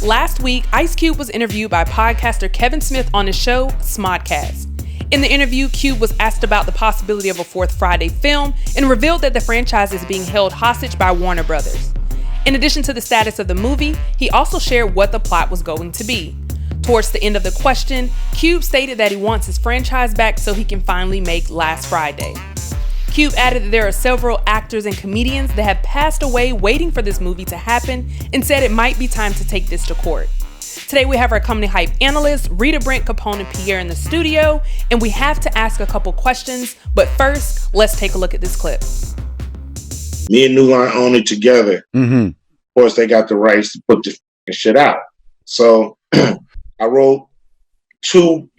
Last week, Ice Cube was interviewed by podcaster Kevin Smith on his show, Smodcast. In the interview, Cube was asked about the possibility of a fourth Friday film and revealed that the franchise is being held hostage by Warner Brothers. In addition to the status of the movie, he also shared what the plot was going to be. Towards the end of the question, Cube stated that he wants his franchise back so he can finally make Last Friday. Cube added that there are several actors and comedians that have passed away waiting for this movie to happen and said it might be time to take this to court. Today we have our company hype analysts, Rita, Brent, Capone, and Pierre in the studio, and we have to ask a couple questions, but first, let's take a look at this clip. Me and New Line own it together. Mm-hmm. Of course, they got the rights to put the shit out. So I wrote 2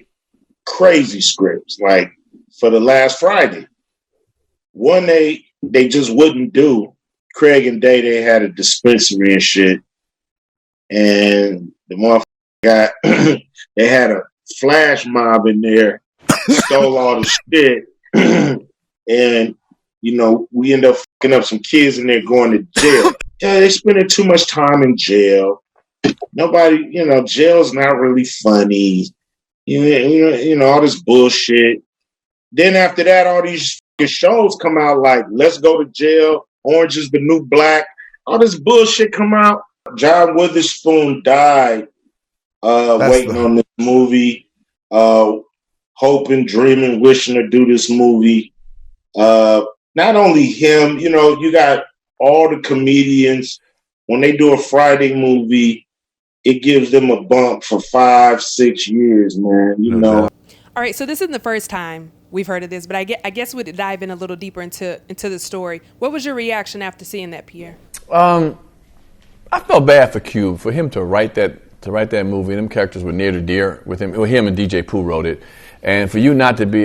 crazy scripts, like for the Last Friday. One they just wouldn't do. Craig and Day, they had a dispensary and shit. And the motherfucker got, they had a flash mob in there, stole all the shit. And, you know, we end up fucking up some kids in there going to jail. Yeah, they spending too much time in jail. Nobody, you know, jail's not really funny. You know, all this bullshit. Then after that, all these shows come out like Let's Go to Jail, Orange is the New Black. All this bullshit come out. John Witherspoon died waiting on this movie, hoping, dreaming, wishing to do this movie. Not only him, you know, you got all the comedians. When they do a Friday movie, it gives them a bump for 5-6 years, man, you know. All right, so this isn't the first time we've heard of this, but I guess we'd dive in a little deeper into the story. What was your reaction after seeing that, Pierre? I felt bad for Cube, for him to write that movie. Them characters were near to dear with him. Well, him and DJ Pooh wrote it, and for you not to be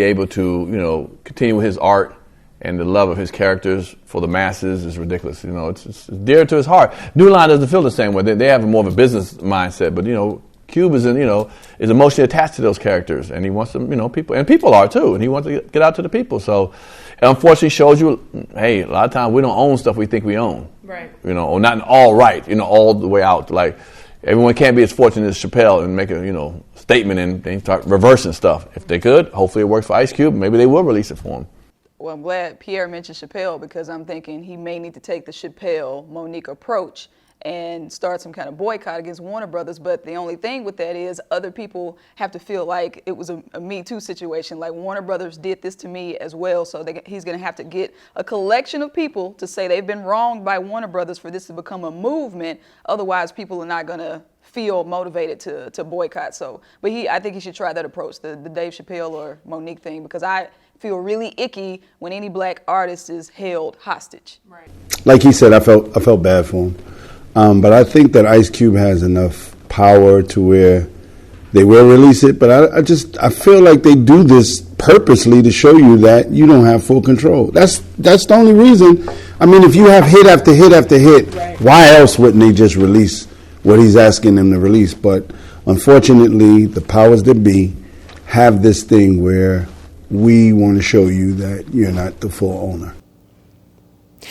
able to, you know, continue with his art and the love of his characters for the masses is ridiculous. You know, it's dear to his heart. New Line doesn't feel the same way. They have more of a business mindset, but you know, Cube is emotionally attached to those characters, and he wants them, you know, people are too, and he wants to get out to the people. So, it unfortunately shows you, hey, a lot of times we don't own stuff we think we own. Right. You know, or not all right, you know, all the way out. Like, everyone can't be as fortunate as Chappelle and make a, you know, statement and they start reversing stuff. If they could, hopefully it works for Ice Cube. Maybe they will release it for him. Well, I'm glad Pierre mentioned Chappelle because I'm thinking he may need to take the Chappelle-Monique approach and start some kind of boycott against Warner Brothers. But the only thing with that is other people have to feel like it was a Me Too situation. Like Warner Brothers did this to me as well. So he's going to have to get a collection of people to say they've been wronged by Warner Brothers for this to become a movement. Otherwise, people are not going to feel motivated to boycott. So, but I think he should try that approach, the Dave Chappelle or Monique thing, because I feel really icky when any black artist is held hostage. Right. Like he said, I felt bad for him. But I think that Ice Cube has enough power to where they will release it. But I feel like they do this purposely to show you that you don't have full control. That's the only reason. I mean, if you have hit after hit after hit, right, why else wouldn't they just release what he's asking them to release? But unfortunately, the powers that be have this thing where we want to show you that you're not the full owner.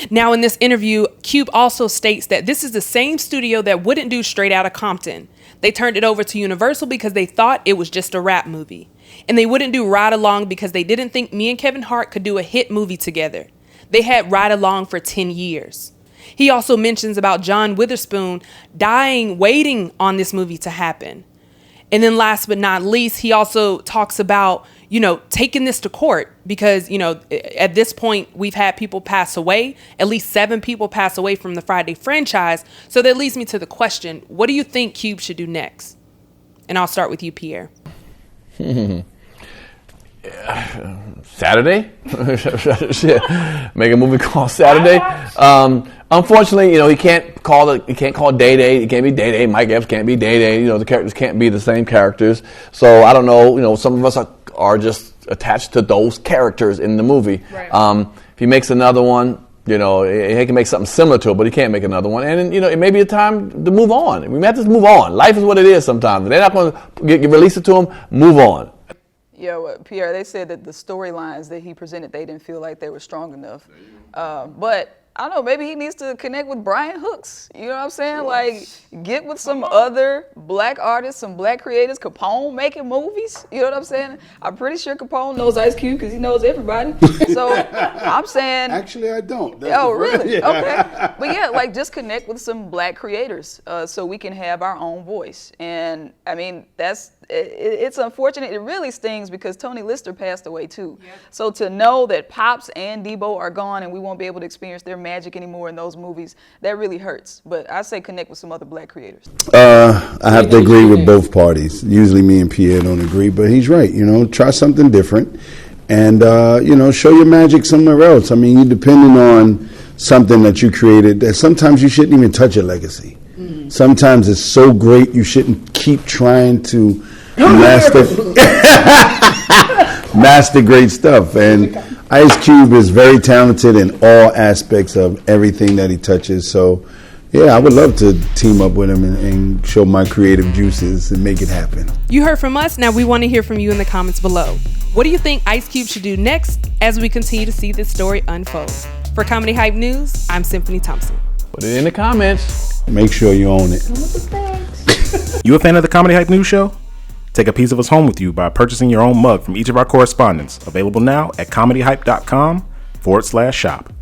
Now, in this interview, Cube also states that this is the same studio that wouldn't do Straight Outta Compton. They turned it over to Universal because they thought it was just a rap movie. And they wouldn't do Ride Along because they didn't think me and Kevin Hart could do a hit movie together. They had Ride Along for 10 years. He also mentions about John Witherspoon dying waiting on this movie to happen. And then last but not least, he also talks about, you know, taking this to court because, you know, at this point we've had people pass away, at least 7 people pass away from the Friday franchise. So that leads me to the question, what do you think Cube should do next? And I'll start with you, Pierre. Saturday? Make a movie called Saturday. Unfortunately, you know, he can't call Day Day. It can't be Day Day. Mike Epps can't be Day Day. You know, the characters can't be the same characters. So I don't know. You know, some of us are just attached to those characters in the movie. Right. If he makes another one, you know, he can make something similar to it, but he can't make another one. And, you know, it may be a time to move on. We may have to move on. Life is what it is sometimes. If they're not going to release it to him, move on. Yeah, well, Pierre, they said that the storylines that he presented, they didn't feel like they were strong enough. But I don't know, maybe he needs to connect with Brian Hooks. You know what I'm saying? Like, get with some other black artists, some black creators. Capone making movies. You know what I'm saying? I'm pretty sure Capone knows Ice Cube because he knows everybody. So I'm saying. Actually, I don't. Oh, really? Yeah. Okay. But yeah, like just connect with some black creators so we can have our own voice. And I mean, it's unfortunate. It really stings because Tony Lister passed away too. Yep. So to know that Pops and Debo are gone and we won't be able to experience their magic anymore in those movies, that really hurts. But I say connect with some other black creators. I have to agree with both parties. Usually me and Pierre don't agree, but he's right. You know, try something different and, you know, show your magic somewhere else. I mean, you're depending on something that you created that sometimes you shouldn't even touch your legacy. Mm-hmm. Sometimes it's so great you shouldn't keep trying to master great stuff. And Ice Cube is very talented in all aspects of everything that he touches. So, yeah, I would love to team up with him and show my creative juices and make it happen. You heard from us. Now we want to hear from you in the comments below. What do you think Ice Cube should do next as we continue to see this story unfold? For Comedy Hype News, I'm Symphony Thompson. Put it in the comments. Make sure you own it. You a fan of the Comedy Hype News Show? Take a piece of us home with you by purchasing your own mug from each of our correspondents. Available now at comedyhype.com/shop.